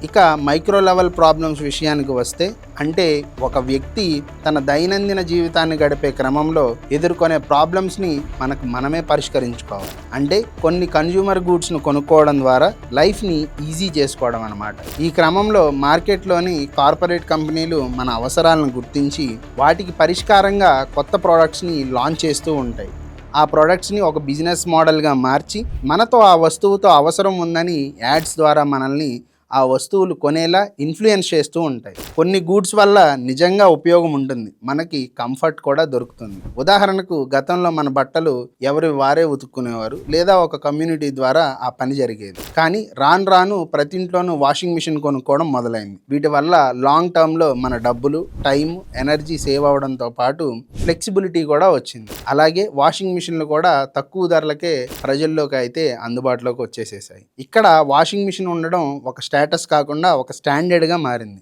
ఇక micro level problems విషయానికి వస్తే, అంటే ఒక వ్యక్తి తన దైనందిన జీవితాన్ని గడిపే క్రమంలో ఎదుర్కొనే ప్రాబ్లమ్స్ని మనమే పరిష్కరించుకోవాలి. అంటే కొన్ని కన్జ్యూమర్ గూడ్స్ను కొనుక్కోవడం ద్వారా లైఫ్ని ఈజీ చేసుకోవడం అన్నమాట. ఈ క్రమంలో మార్కెట్లోని కార్పొరేట్ కంపెనీలు మన అవసరాలను గుర్తించి వాటికి పరిష్కారంగా కొత్త ప్రోడక్ట్స్ని లాంచ్ చేస్తూ ఉంటాయి. ఆ ప్రోడక్ట్స్ని ఒక బిజినెస్ మోడల్గా మార్చి మనతో ఆ వస్తువుతో అవసరం ఉందని యాడ్స్ ద్వారా మనల్ని ఆ వస్తువులు కొనేలా ఇన్ఫ్లుయెన్స్ చేస్తూ ఉంటాయి. కొన్ని గూడ్స్ వల్ల నిజంగా ఉపయోగం ఉంటుంది, మనకి కంఫర్ట్ కూడా దొరుకుతుంది. ఉదాహరణకు గతంలో మన బట్టలు ఎవరి వారే ఉతుక్కునేవారు, లేదా ఒక కమ్యూనిటీ ద్వారా ఆ పని జరిగేది. కానీ రాను రాను ప్రతి ఇంట్లోనూ వాషింగ్ మిషన్ కొనుక్కోవడం మొదలైంది. వీటి వల్ల లాంగ్ టర్మ్లో మన డబ్బులు, టైం, ఎనర్జీ సేవ్ అవడంతో పాటు ఫ్లెక్సిబిలిటీ కూడా వచ్చింది. అలాగే వాషింగ్ మిషన్లు కూడా తక్కువ ధరలకే ప్రజల్లోకి అయితే అందుబాటులోకి వచ్చేసేసాయి. ఇక్కడ వాషింగ్ మిషన్ ఉండడం ఒక స్టేటస్ కాకుండా ఒక స్టాండర్డ్గా మారింది.